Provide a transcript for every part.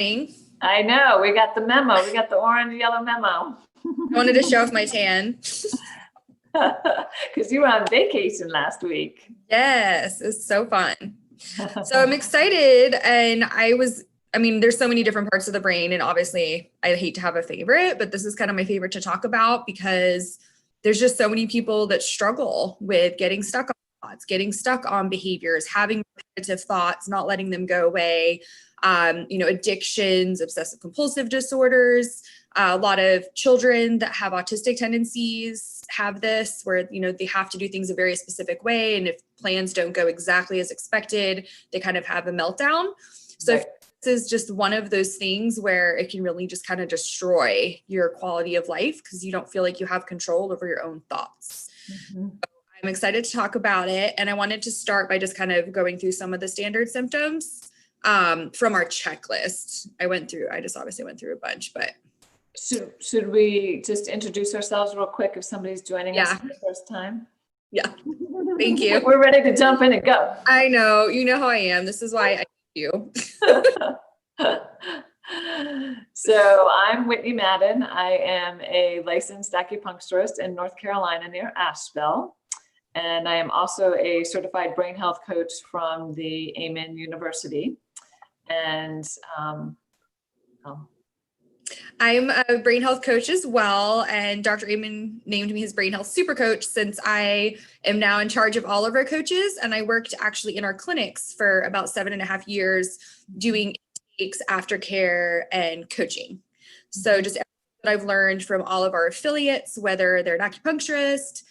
morning. I know. We got the memo. We got the orange yellow memo. I wanted to show off my tan. Because you were on vacation last week. Yes, it's so fun. So I'm excited. And there's so many different parts of the brain. And obviously I hate to have a favorite, but this is kind of my favorite to talk about because there's just so many people that struggle with getting stuck on thoughts, getting stuck on behaviors, having repetitive thoughts, not letting them go away. Addictions, obsessive compulsive disorders. A lot of children that have autistic tendencies have this where, they have to do things a very specific way. And if plans don't go exactly as expected, they kind of have a meltdown. So Right. This is just one of those things where it can really just kind of destroy your quality of life because you don't feel like you have control over your own thoughts. Mm-hmm. I'm excited to talk about it. And I wanted to start by just kind of going through some of the standard symptoms from our checklist. I just obviously went through a bunch, but. Should we just introduce ourselves real quick if somebody's joining us for the first time? Yeah. Thank you. We're ready to jump in and go. I know. You know how I am. This is why I you. So I'm Whitney Madden. I am a licensed acupuncturist in North Carolina near Asheville. And I am also a certified brain health coach from the Amen University. And I'm a brain health coach as well. And Dr. Amen named me his brain health super coach since I am now in charge of all of our coaches. And I worked actually in our clinics for about 7.5 years doing intakes, aftercare, and coaching. So just everything that I've learned from all of our affiliates, whether they're an acupuncturist,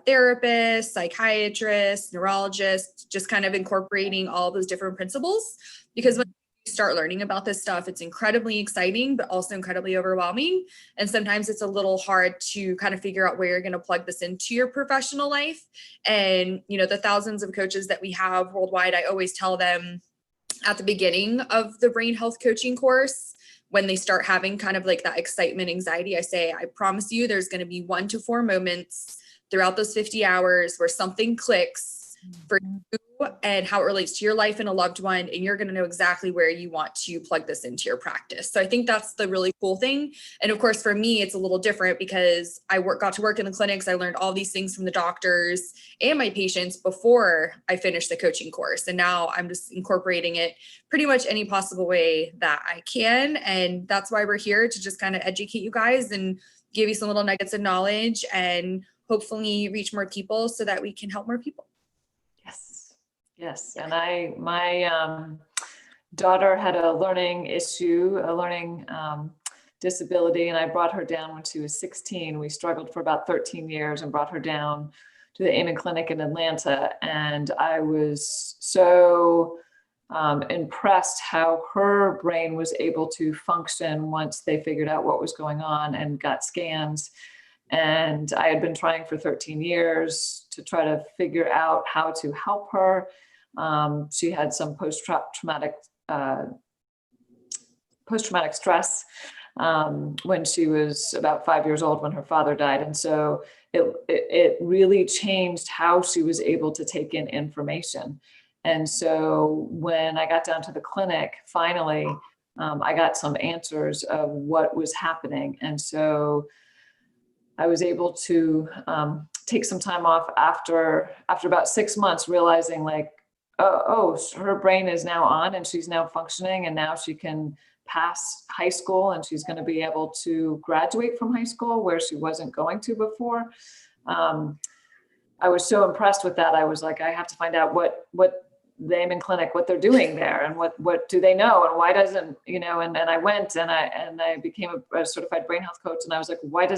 therapist, psychiatrist, neurologist, just kind of incorporating all those different principles. Because when you start learning about this stuff, it's incredibly exciting, but also incredibly overwhelming. And sometimes it's a little hard to kind of figure out where you're going to plug this into your professional life. And, the thousands of coaches that we have worldwide, I always tell them at the beginning of the brain health coaching course, when they start having kind of like that excitement, anxiety, I say, I promise you, there's going to be 1 to 4 moments throughout those 50 hours where something clicks for you and how it relates to your life and a loved one. And you're going to know exactly where you want to plug this into your practice. So I think that's the really cool thing. And of course, for me, it's a little different because I got to work in the clinics. I learned all these things from the doctors and my patients before I finished the coaching course. And now I'm just incorporating it pretty much any possible way that I can. And that's why we're here, to just kind of educate you guys and give you some little nuggets of knowledge and hopefully reach more people so that we can help more people. Yes. And my daughter had a learning disability, and I brought her down when she was 16. We struggled for about 13 years and brought her down to the Amen Clinic in Atlanta. And I was so impressed how her brain was able to function once they figured out what was going on and got scans. And I had been trying for 13 years to try to figure out how to help her. She had some post-traumatic stress when she was about 5 years old when her father died. And so it really changed how she was able to take in information. And so when I got down to the clinic, finally, I got some answers of what was happening. And so I was able to take some time off after about 6 months, realizing like, her brain is now on and she's now functioning, and now she can pass high school and she's going to be able to graduate from high school where she wasn't going to before. I was so impressed with that. I was like, I have to find out what the Amen Clinic, what they're doing there, and what do they know, and why doesn't, and I went and I became a certified brain health coach, and I was like, why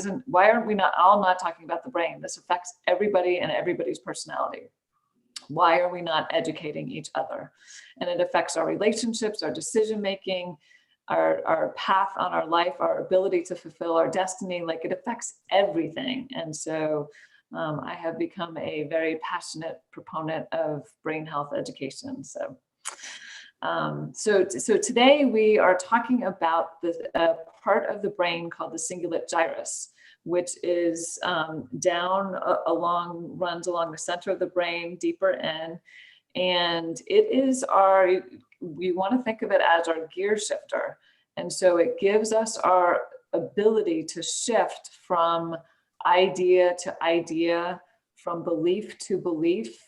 aren't we all not talking about the brain? This affects everybody and everybody's personality. Why are we not educating each other? And it affects our relationships, our decision-making, our path on our life, our ability to fulfill our destiny. Like, it affects everything. And so I have become a very passionate proponent of brain health education. So today we are talking about the part of the brain called the cingulate gyrus, which is runs along the center of the brain, deeper in, and it is we want to think of it as our gear shifter. And so it gives us our ability to shift from idea to idea, from belief to belief,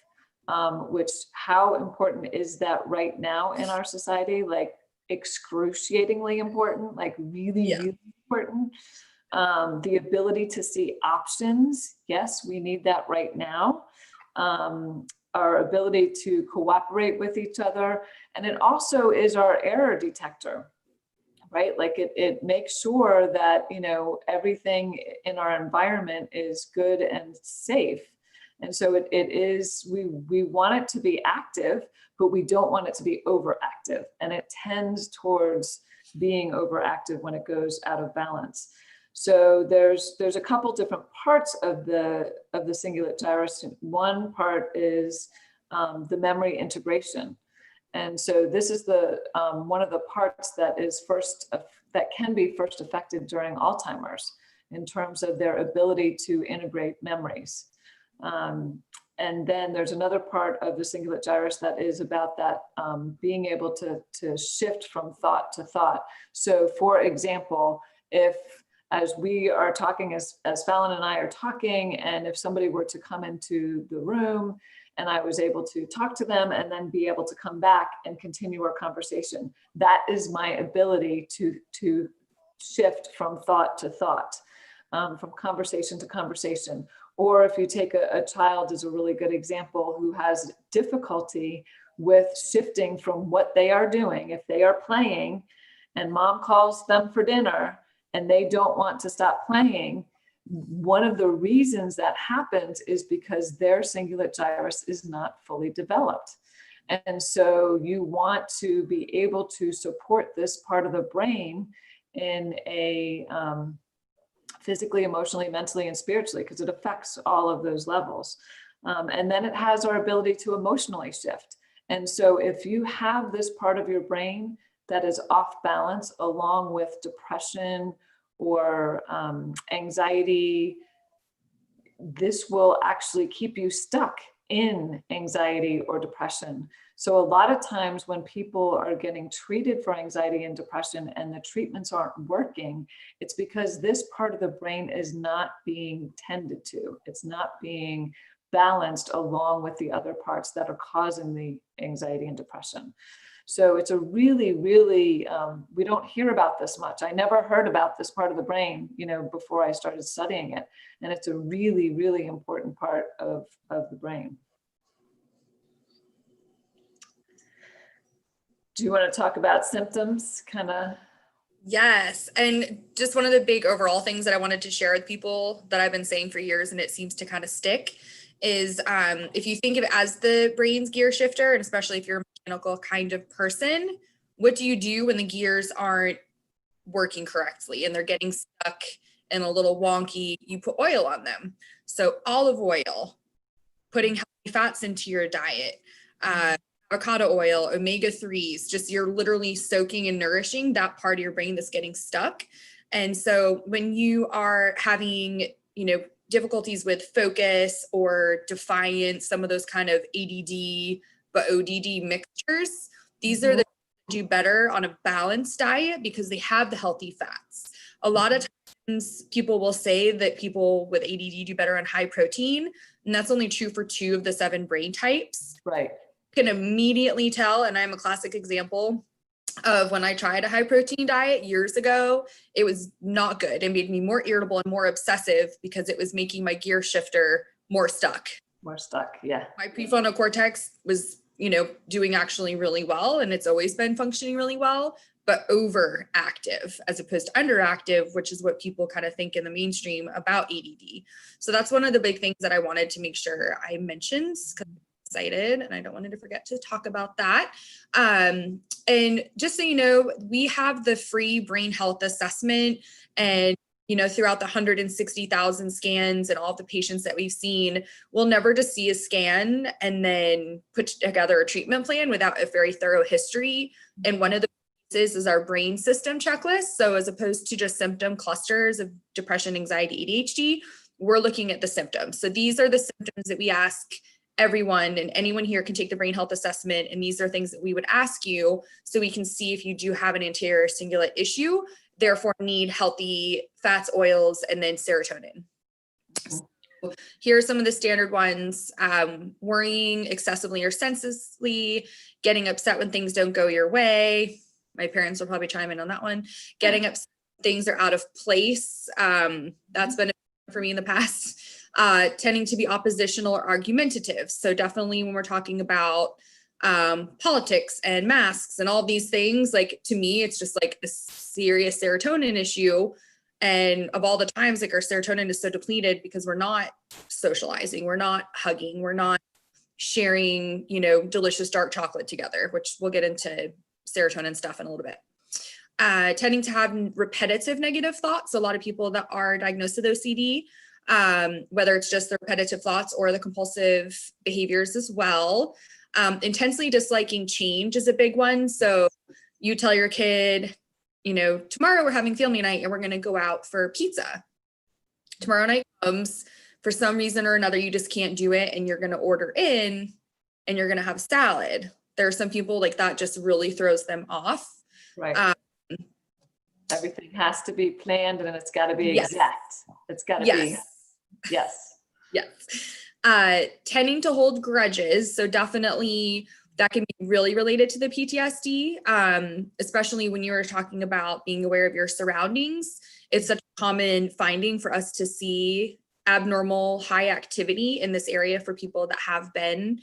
which how important is that right now in our society? Like excruciatingly important, like really, really important. The ability to see options. Yes, we need that right now. Our ability to cooperate with each other. And it also is our error detector, right? Like it makes sure that, you know, everything in our environment is good and safe. And so it is, we want it to be active, but we don't want it to be overactive. And it tends towards being overactive when it goes out of balance. So there's a couple different parts of the cingulate gyrus. One part is the memory integration. And so this is the one of the parts that is that can be first affected during Alzheimer's in terms of their ability to integrate memories. And then there's another part of the cingulate gyrus that is about that being able to shift from thought to thought. So for example, if as we are talking, as Fallon and I are talking, and if somebody were to come into the room and I was able to talk to them and then be able to come back and continue our conversation, that is my ability to shift from thought to thought, from conversation to conversation. Or if you take a child as a really good example who has difficulty with shifting from what they are doing, if they are playing and mom calls them for dinner and they don't want to stop playing, one of the reasons that happens is because their cingulate gyrus is not fully developed. And so you want to be able to support this part of the brain in a physically, emotionally, mentally, and spiritually, because it affects all of those levels. And then it has our ability to emotionally shift. And so if you have this part of your brain that is off balance, along with depression or anxiety, this will actually keep you stuck in anxiety or depression. So a lot of times when people are getting treated for anxiety and depression and the treatments aren't working, it's because this part of the brain is not being tended to. It's not being balanced along with the other parts that are causing the anxiety and depression. So it's a really, really, we don't hear about this much. I never heard about this part of the brain, you know, before I started studying it. And it's a really, really important part of the brain. Do you want to talk about symptoms, kind of? Yes. And just one of the big overall things that I wanted to share with people that I've been saying for years, and it seems to kind of stick, is if you think of it as the brain's gear shifter, and especially if you're a mechanical kind of person, what do you do when the gears aren't working correctly and they're getting stuck and a little wonky? You put oil on them. So olive oil, putting healthy fats into your diet, avocado oil, omega-3s, just you're literally soaking and nourishing that part of your brain that's getting stuck. And so when you are having, you know, difficulties with focus or defiance, some of those kind of ADD but ODD mixtures, these are the do better on a balanced diet because they have the healthy fats. A lot of times people will say that people with ADD do better on high protein, and that's only true for 2 of the 7 brain types. Right. You can immediately tell, and I'm a classic example of when I tried a high protein diet years ago, it was not good. It made me more irritable and more obsessive because it was making my gear shifter more stuck. More stuck, yeah. My prefrontal cortex was, you know, doing actually really well, and it's always been functioning really well, but overactive as opposed to underactive, which is what people kind of think in the mainstream about ADD. So that's one of the big things that I wanted to make sure I mentioned, because I'm excited and I don't want to forget to talk about that. And just so you know, we have the free brain health assessment, and you know, throughout the 160,000 scans and all of the patients that we've seen, we'll never just see a scan and then put together a treatment plan without a very thorough history. And one of the pieces is our brain system checklist. So as opposed to just symptom clusters of depression, anxiety, ADHD, we're looking at the symptoms. So these are the symptoms that we ask everyone and anyone here can take the brain health assessment. And these are things that we would ask you so we can see if you do have an anterior cingulate issue, therefore need healthy fats, oils, and then serotonin. So here are some of the standard ones: worrying excessively or senselessly, getting upset when things don't go your way. My parents will probably chime in on that one. Getting upset when things are out of place. That's been for me in the past. Tending to be oppositional or argumentative. So definitely when we're talking about politics and masks and all these things, like to me, it's just like a serious serotonin issue. And of all the times, like our serotonin is so depleted because we're not socializing, we're not hugging, we're not sharing, delicious dark chocolate together, which we'll get into serotonin stuff in a little bit. Tending to have repetitive negative thoughts. So a lot of people that are diagnosed with OCD, whether it's just the repetitive thoughts or the compulsive behaviors as well. Intensely disliking change is a big one. So you tell your kid, tomorrow we're having family night and we're going to go out for pizza. Tomorrow night comes, for some reason or another, you just can't do it, and you're going to order in and you're going to have salad. There are some people like that just really throws them off. Right. Everything has to be planned and it's got to be Yes. exact. It's got to be, yes. Yes. Tending to hold grudges. So definitely that can be really related to the PTSD, especially when you were talking about being aware of your surroundings. It's such a common finding for us to see abnormal high activity in this area for people that have been,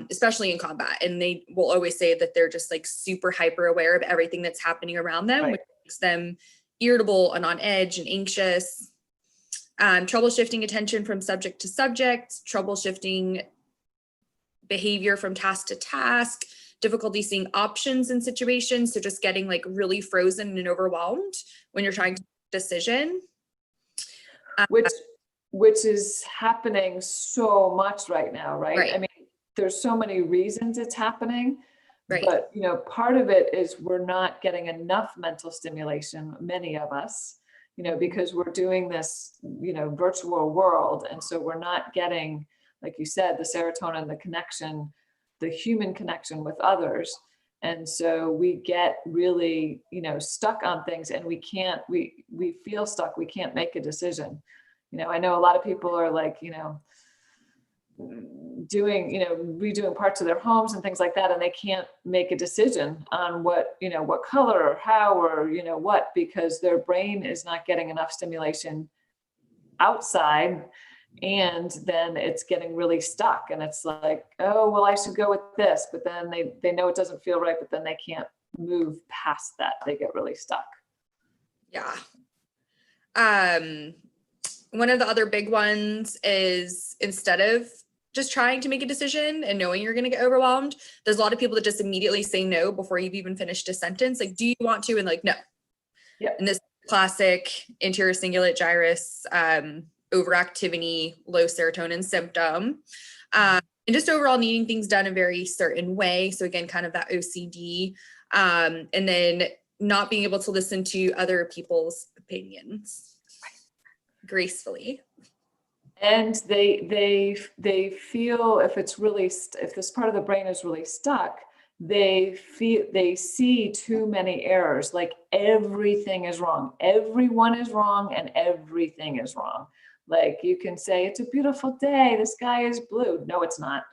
especially in combat. And they will always say that they're just like super hyper aware of everything that's happening around them, which makes them irritable and on edge and anxious. Trouble shifting attention from subject to subject, trouble shifting behavior from task to task, difficulty seeing options in situations. So just getting like really frozen and overwhelmed when you're trying to make a decision. Which is happening so much right now, right? I mean, there's so many reasons it's happening, but part of it is we're not getting enough mental stimulation, many of us, because we're doing this, virtual world. And so we're not getting, like you said, the serotonin, the connection, the human connection with others. And so we get really, stuck on things, and we feel stuck. We can't make a decision. I know a lot of people are like, redoing parts of their homes and things like that, and they can't make a decision on what color or how or, what, because their brain is not getting enough stimulation outside. And then it's getting really stuck, and it's like, oh, well, I should go with this, but then they know it doesn't feel right, but then they can't move past that. They get really stuck. Yeah. One of the other big ones is, instead of just trying to make a decision and knowing you're going to get overwhelmed, there's a lot of people that just immediately say no before you've even finished a sentence. Like, do you want to? And like, no. Yeah. And this classic anterior cingulate gyrus, overactivity, low serotonin symptom, and just overall needing things done a very certain way. So again, kind of that OCD, and then not being able to listen to other people's opinions gracefully. And they feel if this part of the brain is really stuck, they see too many errors, like everything is wrong. Everyone is wrong and everything is wrong. Like you can say, it's a beautiful day, the sky is blue. No, it's not.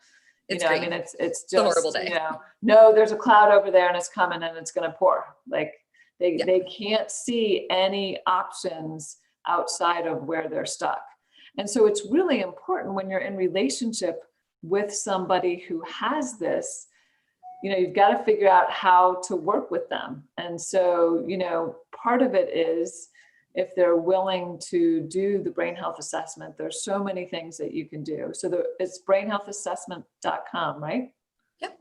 It's I mean, it's just a horrible day. No, there's a cloud over there and it's coming and it's going to pour. Like they can't see any options outside of where they're stuck. And so it's really important when you're in relationship with somebody who has this, you've got to figure out how to work with them. And so, part of it is if they're willing to do the brain health assessment, there's so many things that you can do. So it's brainhealthassessment.com, right? Yep.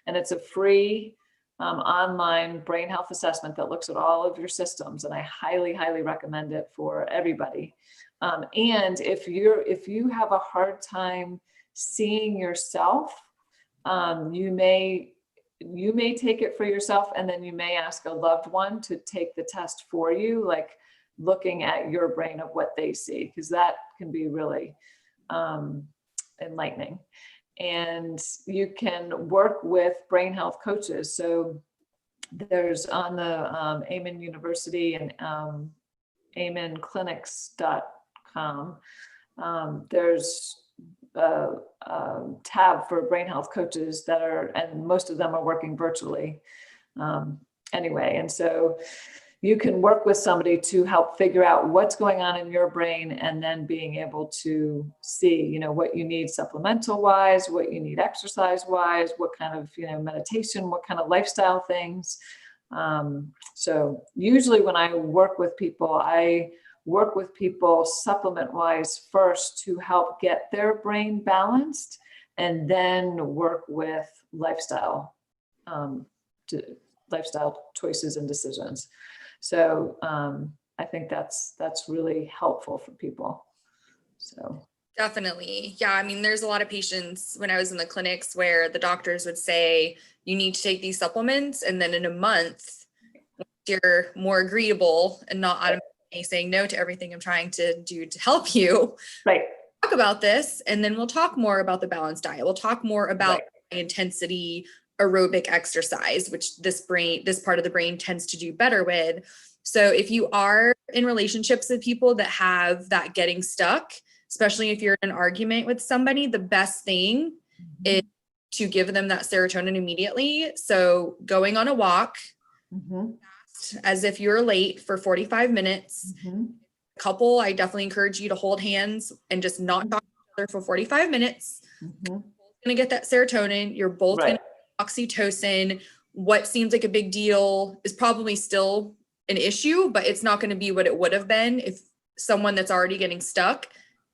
And it's a free online brain health assessment that looks at all of your systems. And I highly, highly recommend it for everybody. And if you have a hard time seeing yourself, you may take it for yourself, and then you may ask a loved one to take the test for you, like looking at your brain of what they see, because that can be really enlightening. And you can work with brain health coaches. So there's on the Amen University and amenclinics.com, there's a tab for brain health coaches that are, and most of them are working virtually anyway. And so you can work with somebody to help figure out what's going on in your brain, and then being able to see, you know, what you need supplemental wise, what you need exercise wise, what kind of, you know, meditation, what kind of lifestyle things. So usually when I work with people, I work with people supplement wise first to help get their brain balanced, and then work with lifestyle, lifestyle choices and decisions. So I think that's really helpful for people. So Definitely. Yeah. I mean, there's a lot of patients when I was in the clinics where the doctors would say, you need to take these supplements. And then in a month, you're more agreeable and not automatically saying no to everything I'm trying to do to help you. Right. Talk about this. And then we'll talk more about the balanced diet. We'll talk more about intensity aerobic exercise, which this part of the brain tends to do better with. So if you are in relationships with people that have that getting stuck, especially if you're in an argument with somebody, the best thing is to give them that serotonin immediately. So going on a walk, as if you're late for 45 minutes, couple, I definitely encourage you to hold hands and just not talk to each other for 45 minutes. You're both gonna get that serotonin. You're both gonna get oxytocin. What seems like a big deal is probably still an issue, but it's not going to be what it would have been if someone that's already getting stuck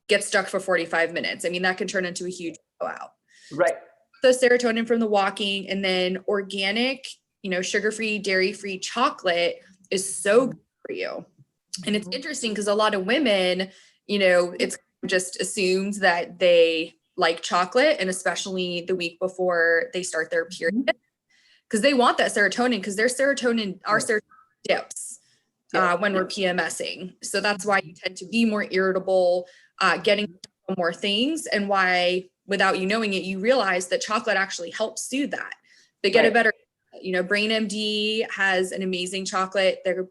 gets stuck for 45 minutes. I mean, that can turn into a huge blowout. Right. So serotonin from the walking, and then organic, you know, sugar-free, dairy-free chocolate is so good for you. And it's interesting because a lot of women, you know, it's just assumed that they like chocolate, and especially the week before they start their period, because they want that serotonin, because our serotonin dips when we're PMSing. So that's why you tend to be more irritable, getting more things, and why, without you knowing it, you realize that chocolate actually helps soothe that. They get a better, you know, Brain MD has an amazing chocolate. They're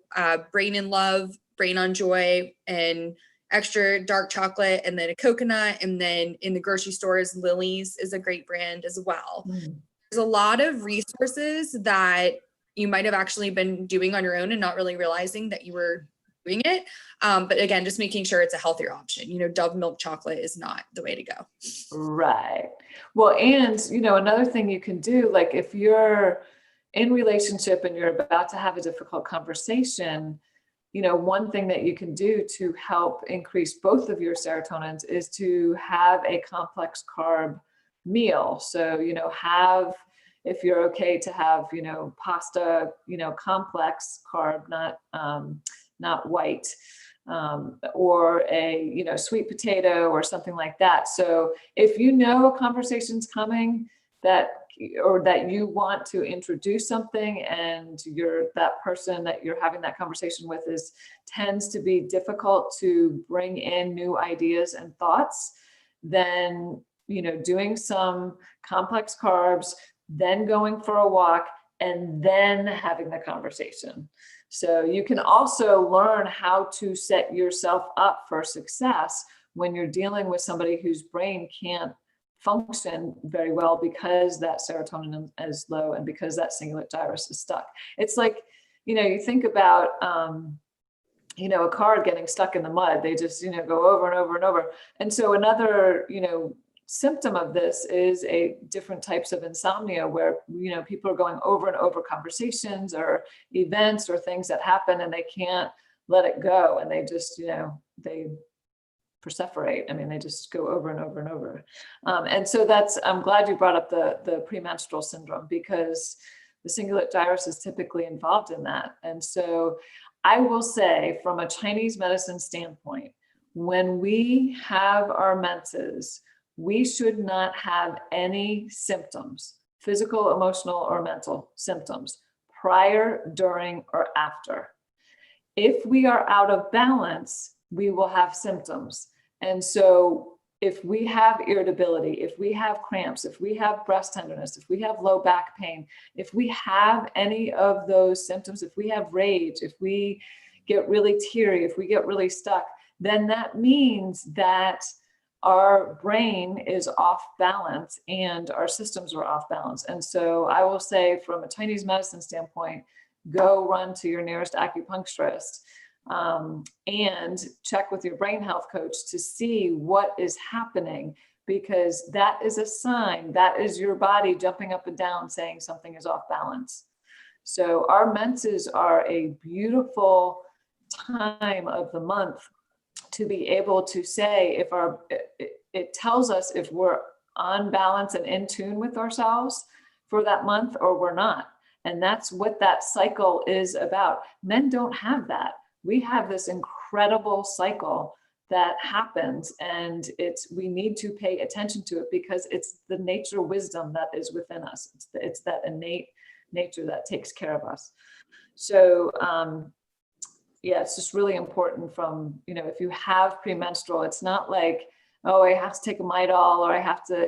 Brain in Love, Brain on Joy, and extra dark chocolate, and then a coconut. And then in the grocery stores, Lily's is a great brand as well. There's a lot of resources that you might have actually been doing on your own and not really realizing that you were doing it. But again, just making sure it's a healthier option. You know, Dove milk chocolate is not the way to go. Right. Well, and, you know, another thing you can do, like if you're in relationship and you're about to have a difficult conversation, you know, one thing that you can do to help increase both of your serotonins is to have a complex carb meal. So, you know, if you're okay to have, you know, pasta, you know, complex carb, not white, or a, you know, sweet potato or something like that. So if you know a conversation's coming that you want to introduce something, and that person that you're having that conversation with tends to be difficult to bring in new ideas and thoughts, then, you know, doing some complex carbs, then going for a walk, and then having the conversation. So you can also learn how to set yourself up for success when you're dealing with somebody whose brain can't function very well because that serotonin is low and because that cingulate gyrus is stuck. It's like, you know, you think about, you know, a car getting stuck in the mud. They just, you know, go over and over and over. And so another, you know, symptom of this is a different types of insomnia where, you know, people are going over and over conversations or events or things that happen, and they can't let it go. And they just, you know, they perseverate. I mean, they just go over and over and over. And so I'm glad you brought up the premenstrual syndrome, because the cingulate gyrus is typically involved in that. And so I will say, from a Chinese medicine standpoint, when we have our menses, we should not have any symptoms, physical, emotional, or mental symptoms, prior, during, or after. If we are out of balance, we will have symptoms. And so if we have irritability, if we have cramps, if we have breast tenderness, if we have low back pain, if we have any of those symptoms, if we have rage, if we get really teary, if we get really stuck, then that means that our brain is off balance and our systems are off balance. And so I will say, from a Chinese medicine standpoint, go run to your nearest acupuncturist and check with your brain health coach to see what is happening, because that is a sign. That is your body jumping up and down saying something is off balance. So our menses are a beautiful time of the month to be able to say if it tells us if we're on balance and in tune with ourselves for that month or we're not. And that's what that cycle is about. Men don't have that. We have this incredible cycle that happens, and we need to pay attention to it because it's the nature wisdom that is within us. It's that innate nature that takes care of us. So yeah, it's just really important from, if you have premenstrual, it's not like, oh, I have to take a Midol, or I have to,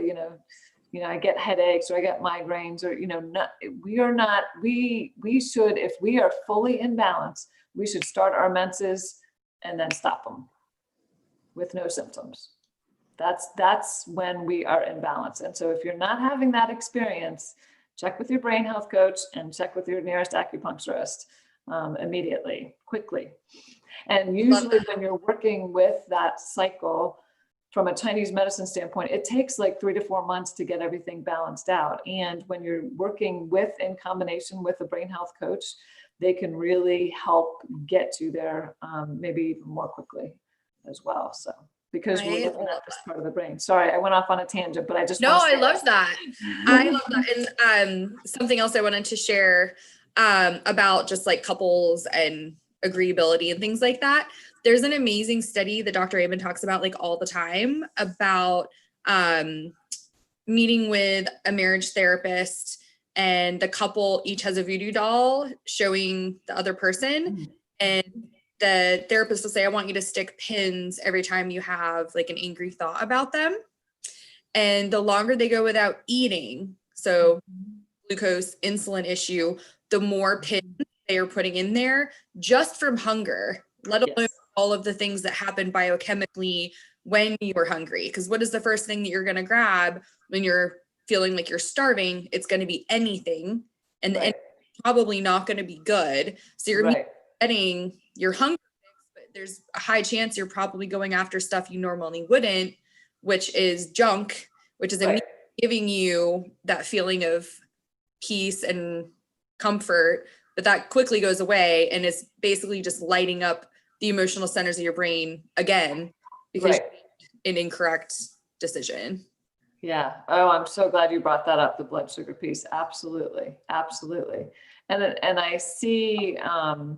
I get headaches, or I get migraines, or, we should, if we are fully in balance, we should start our menses and then stop them with no symptoms. That's when we are in balance. And so if you're not having that experience, check with your brain health coach and check with your nearest acupuncturist immediately, quickly. And usually when you're working with that cycle from a Chinese medicine standpoint, it takes like 3 to 4 months to get everything balanced out. And when you're working in combination with a brain health coach, they can really help get you there maybe even more quickly as well. So, because we're looking at this part of the brain. Sorry, I went off on a tangent, but I just I love that. I love that. And something else I wanted to share about just like couples and agreeability and things like that. There's an amazing study that Dr. Amen talks about like all the time about meeting with a marriage therapist, and the couple each has a voodoo doll showing the other person. And the therapist will say, I want you to stick pins every time you have like an angry thought about them. And the longer they go without eating, so glucose, insulin issue, the more pins they are putting in there just from hunger, let alone all of the things that happen biochemically when you're hungry. Because what is the first thing that you're going to grab when you're feeling like you're starving? It's going to be anything, and it's probably not going to be good. So you're getting your hunger fix, but there's a high chance you're probably going after stuff you normally wouldn't, which is junk, which is giving you that feeling of peace and comfort, but that quickly goes away and is basically just lighting up the emotional centers of your brain again because you made an incorrect decision. Yeah. Oh, I'm so glad you brought that up, the blood sugar piece. Absolutely. Absolutely. And I see, I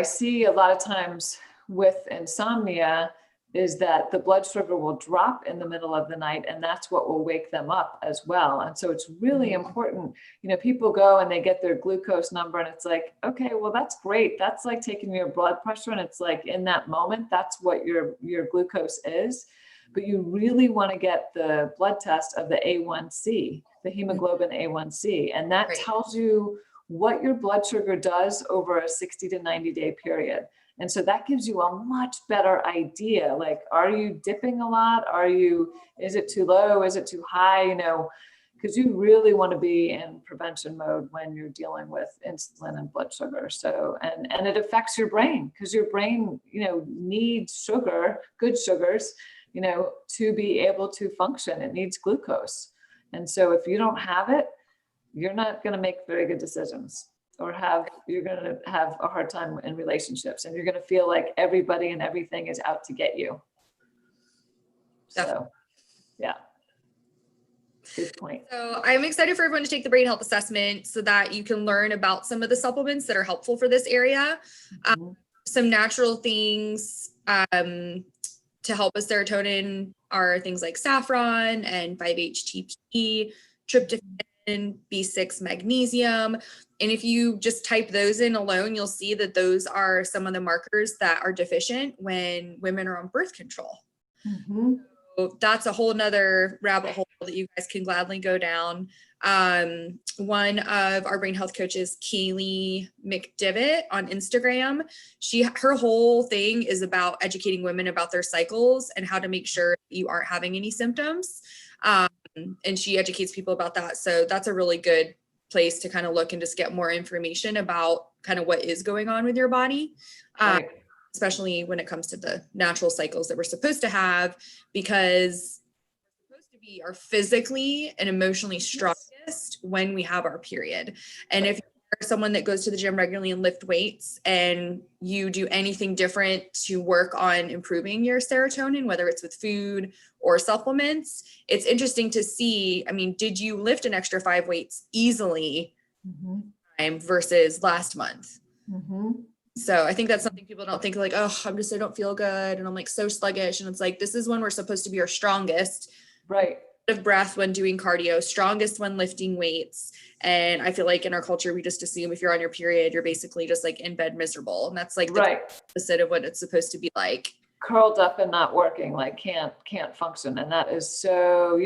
see a lot of times with insomnia is that the blood sugar will drop in the middle of the night, and that's what will wake them up as well. And so it's really important, people go and they get their glucose number and it's like, okay, well, that's great. That's like taking your blood pressure. And it's like in that moment, that's what your glucose is. But you really want to get the blood test of the A1C, the hemoglobin A1C. And that tells you what your blood sugar does over a 60 to 90 day period. And so that gives you a much better idea. Like, are you dipping a lot? Is it too low? Is it too high? Because you really want to be in prevention mode when you're dealing with insulin and blood sugar. So, and it affects your brain, because your brain, needs sugar, good sugars, to be able to function. It needs glucose. And so if you don't have it, you're not going to make very good decisions, or you're going to have a hard time in relationships, and you're going to feel like everybody and everything is out to get you. So, yeah. Good point. So I'm excited for everyone to take the brain health assessment so that you can learn about some of the supplements that are helpful for this area. Some natural things to help with serotonin are things like saffron and 5-HTP, tryptophan, B6, magnesium. And if you just type those in alone, you'll see that those are some of the markers that are deficient when women are on birth control. Mhm. So that's a whole nother rabbit hole that you guys can gladly go down. One of our brain health coaches, Kaylee McDivitt on Instagram, her whole thing is about educating women about their cycles and how to make sure you aren't having any symptoms. And she educates people about that. So that's a really good place to kind of look and just get more information about kind of what is going on with your body. Right. Especially when it comes to the natural cycles that we're supposed to have, because we're supposed to be our physically and emotionally strongest when we have our period. And if you're someone that goes to the gym regularly and lift weights and you do anything different to work on improving your serotonin, whether it's with food or supplements, it's interesting to see, I mean, did you lift an extra 5 weights easily versus last month? So I think that's something people don't think, like, oh, I don't feel good. And I'm like so sluggish. And it's like, this is when we're supposed to be our strongest. Right. Of breath when doing cardio, strongest when lifting weights. And I feel like in our culture, we just assume if you're on your period, you're basically just like in bed miserable. And that's like the opposite of what it's supposed to be like. Curled up and not working, like can't function. And that is so,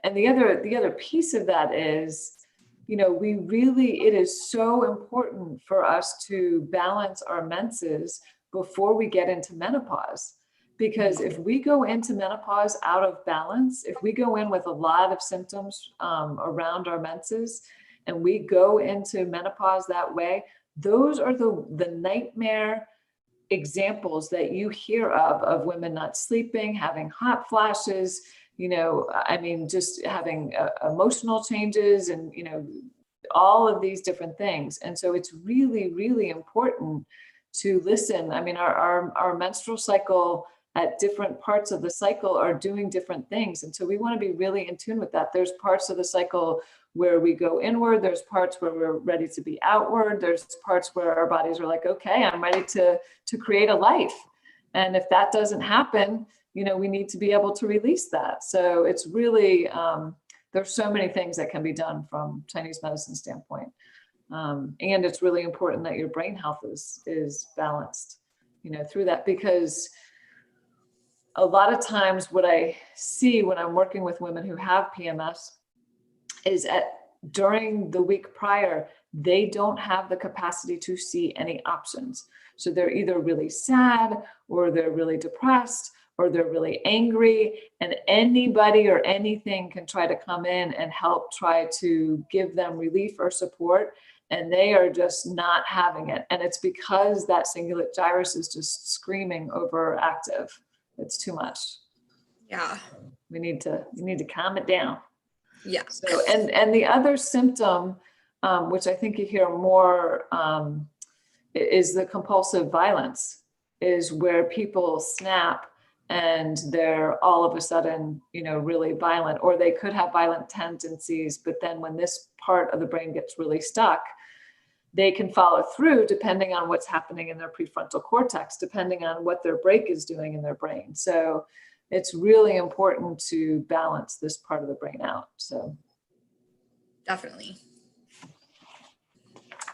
and the other piece of that is, it is so important for us to balance our menses before we get into menopause. Because if we go into menopause out of balance, if we go in with a lot of symptoms around our menses, and we go into menopause that way, those are the nightmare examples that you hear of women not sleeping, having hot flashes, just having emotional changes and, all of these different things. And so it's really, really important to listen. I mean, our menstrual cycle at different parts of the cycle are doing different things. And so we want to be really in tune with that. There's parts of the cycle where we go inward. There's parts where we're ready to be outward. There's parts where our bodies are like, okay, I'm ready to create a life. And if that doesn't happen, we need to be able to release that. So it's really, there's so many things that can be done from Chinese medicine standpoint. And it's really important that your brain health is balanced, through that, because a lot of times what I see when I'm working with women who have PMS is during the week prior, they don't have the capacity to see any options. So they're either really sad, or they're really depressed, or they're really angry, and anybody or anything can try to come in and help try to give them relief or support. And they are just not having it. And it's because that cingulate gyrus is just screaming overactive. It's too much. Yeah. We need to calm it down. Yeah. So, and the other symptom, which I think you hear more, is the compulsive violence, is where people snap and they're all of a sudden, really violent, or they could have violent tendencies. But then when this part of the brain gets really stuck, they can follow through depending on what's happening in their prefrontal cortex, depending on what their brake is doing in their brain. So it's really important to balance this part of the brain out. So definitely.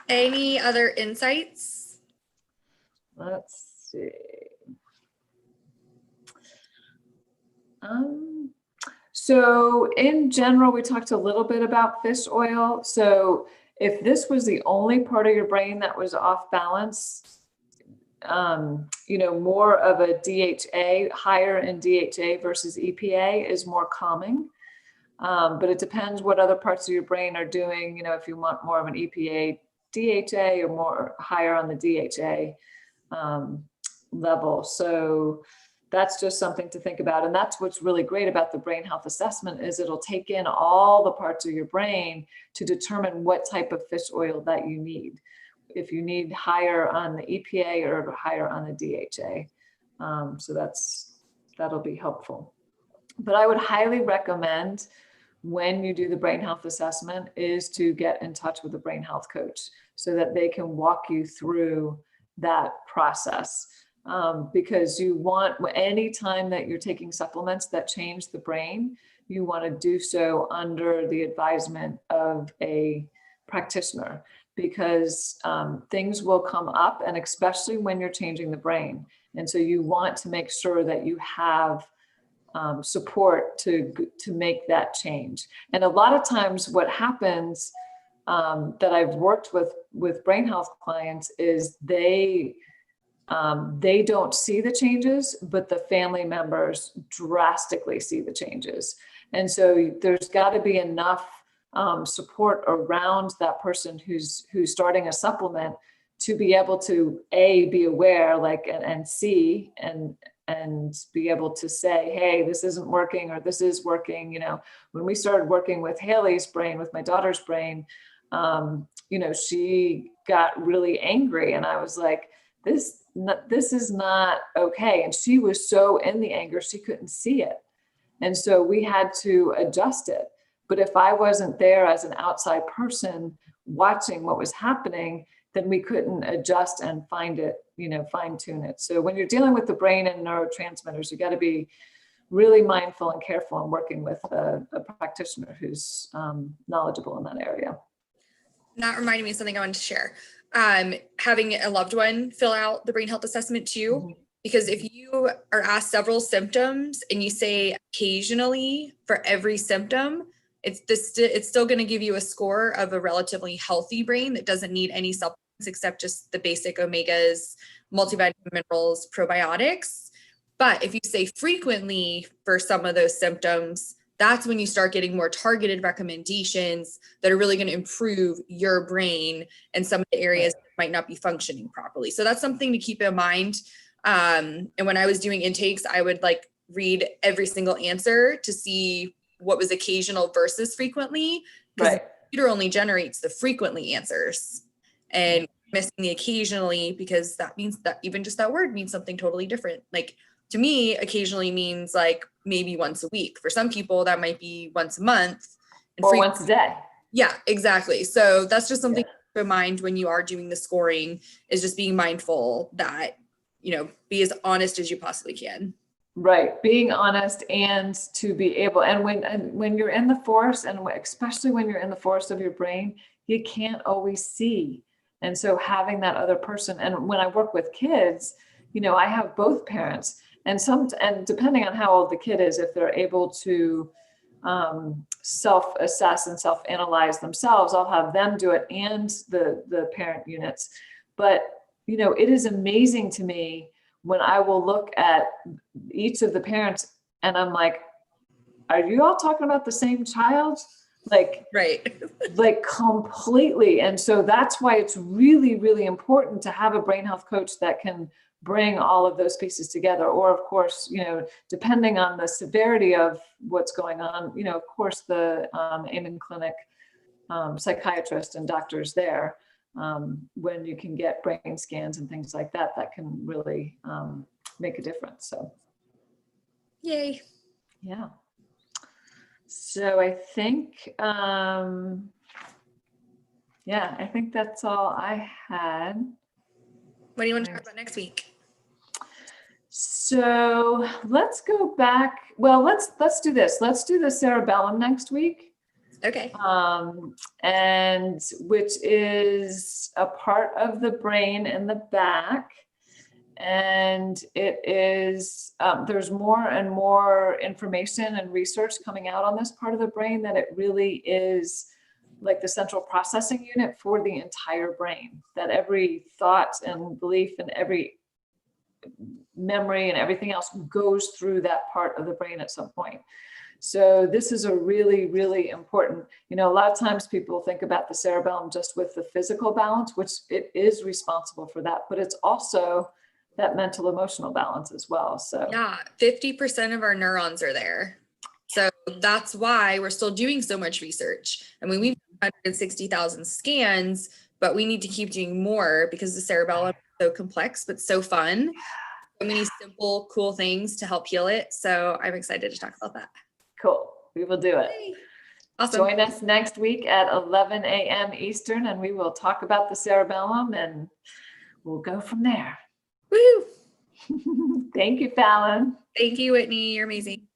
Any other insights? Let's see. So in general, we talked a little bit about fish oil. So if this was the only part of your brain that was off balance, more of a DHA, higher in DHA versus EPA is more calming. But it depends what other parts of your brain are doing. If you want more of an EPA, DHA, or more higher on the DHA level. So that's just something to think about. And that's what's really great about the brain health assessment, is it'll take in all the parts of your brain to determine what type of fish oil that you need. If you need higher on the EPA or higher on the DHA. So that'll be helpful. But I would highly recommend, when you do the brain health assessment, is to get in touch with a brain health coach so that they can walk you through that process. Because you want, any time that you're taking supplements that change the brain, you want to do so under the advisement of a practitioner, because things will come up, and especially when you're changing the brain. And so you want to make sure that you have support to make that change. And a lot of times what happens that I've worked with brain health clients is they don't see the changes, but the family members drastically see the changes. And so there's got to be enough support around that person who's starting a supplement to be able to be aware, like, and see and be able to say, hey, this isn't working, or this is working. You know, when we started working with Haley's brain, with my daughter's brain, you know, she got really angry, and I was like, this is not okay. And she was so in the anger, she couldn't see it. And so we had to adjust it. But if I wasn't there as an outside person watching what was happening, then we couldn't adjust and find it, you know, fine tune it. So when you're dealing with the brain and neurotransmitters, you got to be really mindful and careful in working with a practitioner who's knowledgeable in that area. That reminded me of something I wanted to share. Having a loved one fill out the brain health assessment too, mm-hmm. Because if you are asked several symptoms and you say occasionally for every symptom, it's still going to give you a score of a relatively healthy brain that doesn't need any supplements except just the basic omegas, multivitamin minerals, probiotics. But if you say frequently for some of those symptoms, that's when you start getting more targeted recommendations that are really going to improve your brain and some of the areas that might not be functioning properly. So that's something to keep in mind. And when I was doing intakes, I would like read every single answer to see what was occasional versus frequently, because the computer only generates the frequently answers, and missing the occasionally, because that means that even just that word means something totally different. Like, to me, occasionally means like maybe once a week. For some people, that might be once a month. Or once a day. Yeah, exactly. So that's just something to keep in mind when you are doing the scoring, is just being mindful that, you know, be as honest as you possibly can. Right. Being honest, and to be able, and when you're in the forest, and especially when you're in the forest of your brain, you can't always see. And so having that other person, and when I work with kids, you know, I have both parents, and depending on how old the kid is, if they're able to self-assess and self-analyze themselves, I'll have them do it, and the parent units. But, you know, it is amazing to me when I will look at each of the parents and I'm like, are you all talking about the same child? Like, right. Like completely. And so that's why it's really, really important to have a brain health coach that can bring all of those pieces together. Or of course, you know, depending on the severity of what's going on, you know, of course, the Amen Clinic psychiatrist and doctors there, when you can get brain scans and things like that, that can really make a difference. So, yay. Yeah. So I think, I think that's all I had. What do you want to talk about next week? So let's go back. Well, let's do this. Let's do the cerebellum next week. Okay. And which is a part of the brain in the back. And it is, there's more and more information and research coming out on this part of the brain, that it really is like the central processing unit for the entire brain, that every thought and belief and every memory and everything else goes through that part of the brain at some point. So this is a really, really important, you know, a lot of times people think about the cerebellum just with the physical balance, which it is responsible for that, but it's also that mental emotional balance as well. So yeah, 50% of our neurons are there. So that's why we're still doing so much research. I mean, we've done 160,000 scans, but we need to keep doing more, because the cerebellum is so complex, but so fun. So many simple, cool things to help heal it. So I'm excited to talk about that. Cool. We will do it. Yay. Awesome. Join us next week at 11 a.m. Eastern, and we will talk about the cerebellum, and we'll go from there. Woo! Thank you, Fallon. Thank you, Whitney. You're amazing.